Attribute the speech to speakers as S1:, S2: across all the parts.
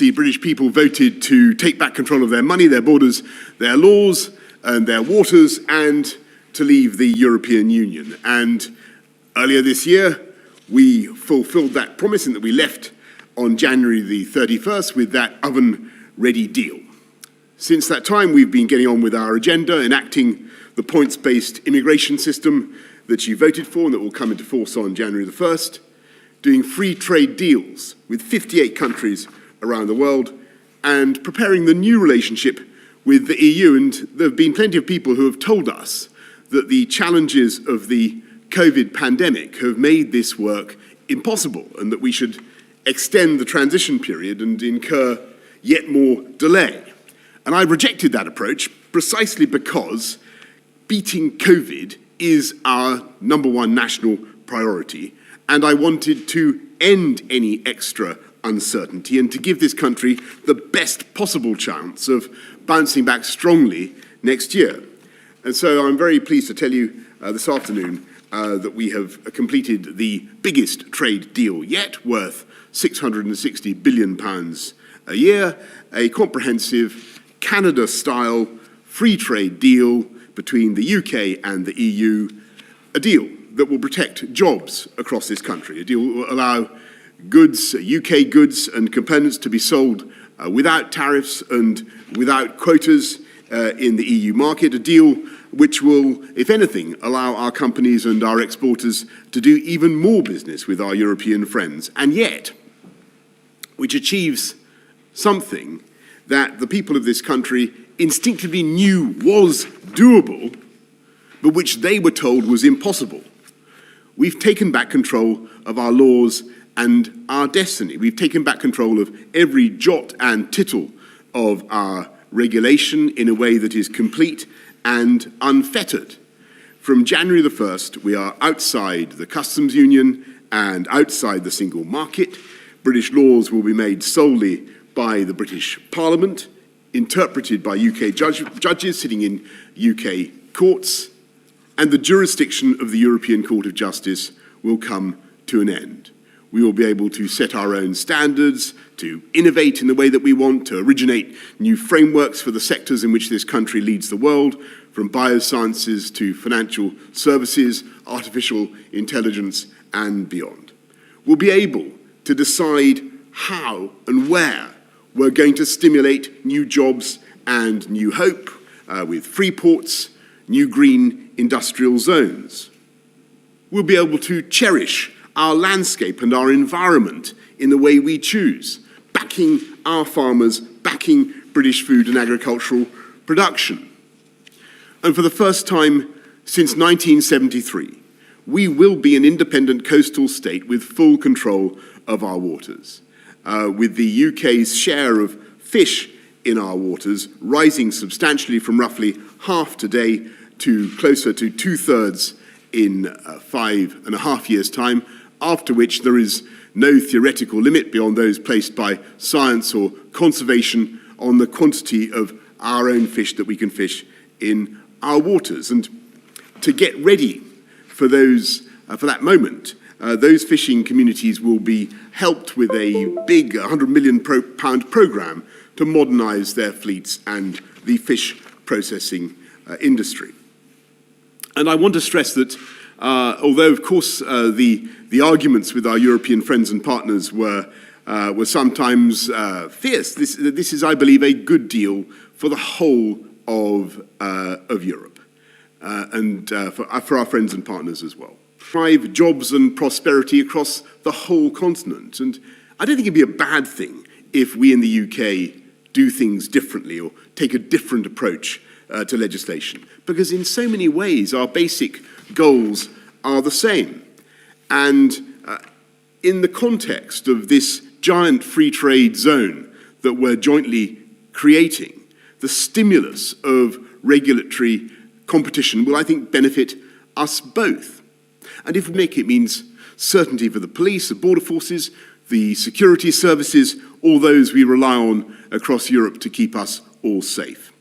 S1: the British people voted to take back control of their money, their borders, their laws, and their waters, and to leave the European Union. And earlier this year, we fulfilled that promise in that we left on January the 31st with that oven-ready deal. Since that time, we've been getting on with our agenda, enacting the points-based immigration system that you voted for and that will come into force on January the 1st, doing free trade deals with 58 countries around the world, and preparing the new relationship with the EU. And there have been plenty of people who have told us that the challenges of the COVID pandemic have made this work impossible and that we should extend the transition period and incur yet more delay. And I rejected that approach precisely because beating COVID is our #1 national priority, and I wanted to end any extra uncertainty and to give this country the best possible chance of bouncing back strongly next year. And so I'm very pleased to tell you this afternoon that we have completed the biggest trade deal yet, worth £660 billion a year, a comprehensive Canada-style free trade deal between the UK and the EU, a deal that will protect jobs across this country, a deal that will allow goods, UK goods and components to be sold without tariffs and without quotas in the EU market, a deal which will, if anything, allow our companies and our exporters to do even more business with our European friends, and yet which achieves something that the people of this country instinctively knew was doable, but which they were told was impossible. We've taken back control of our laws and our destiny. We've taken back control of every jot and tittle of our regulation in a way that is complete and unfettered. From January the 1st, we are outside the customs union and outside the single market. British laws will be made solely by the British Parliament, interpreted by UK judges sitting in UK courts, and the jurisdiction of the European Court of Justice will come to an end. We will be able to set our own standards, to innovate in the way that we want, to originate new frameworks for the sectors in which this country leads the world, from biosciences to financial services, artificial intelligence, and beyond. We'll be able to decide how and where we're going to stimulate new jobs and new hope with free ports, new green industrial zones. We'll be able to cherish our landscape and our environment in the way we choose, backing our farmers, backing British food and agricultural production. And for the first time since 1973, we will be an independent coastal state with full control of our waters, with the UK's share of fish in our waters rising substantially from roughly half today to closer to 2/3 in 5.5 years' time, after which there is no theoretical limit beyond those placed by science or conservation on the quantity of our own fish that we can fish in our waters. And to get ready for that moment, those fishing communities will be helped with a big £100 million programme to modernise their fleets and the fish processing industry. And I want to stress that although, of course, the arguments with our European friends and partners were sometimes fierce, this is, I believe, a good deal for the whole of Europe and for our friends and partners as well. Drive jobs and prosperity across the whole continent. And I don't think it'd be a bad thing if we in the UK do things differently or take a different approach to legislation, because in so many ways our basic goals are the same. And in the context of this giant free trade zone that we're jointly creating, the stimulus of regulatory competition will, I think, benefit us both. And if we make it means certainty for the police, the border forces, the security services, all those we rely on across Europe to keep us all safe.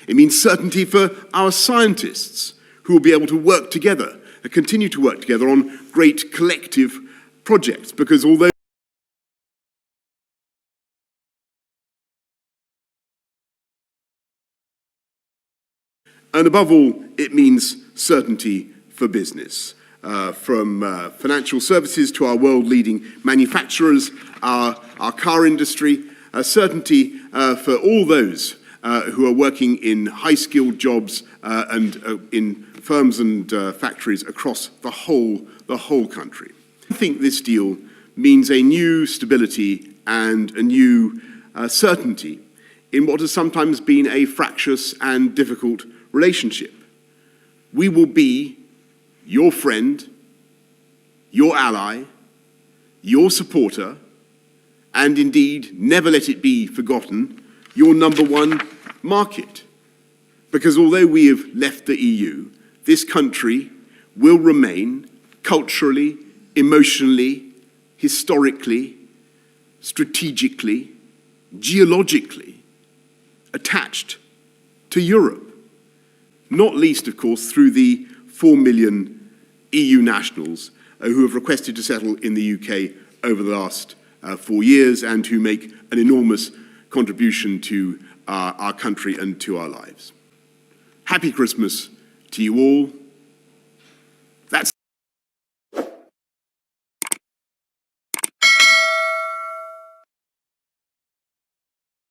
S1: It means certainty for our scientists, who will be able to work together and continue to work together on great collective projects, because although And above all, it means certainty for business. From financial services to our world-leading manufacturers, our car industry, certainty for all those who are working in high-skilled jobs and in firms and factories across the whole country. I think this deal means a new stability and a new certainty in what has sometimes been a fractious and difficult relationship. We will be your friend, your ally, your supporter, and indeed, never let it be forgotten, your number one market. Because although we have left the EU, this country will remain culturally, emotionally, historically, strategically, geologically attached to Europe. Not least, of course, through the 4 million EU nationals who have requested to settle in the UK over the last 4 years and who make an enormous contribution to our country and to our lives. Happy Christmas to you all.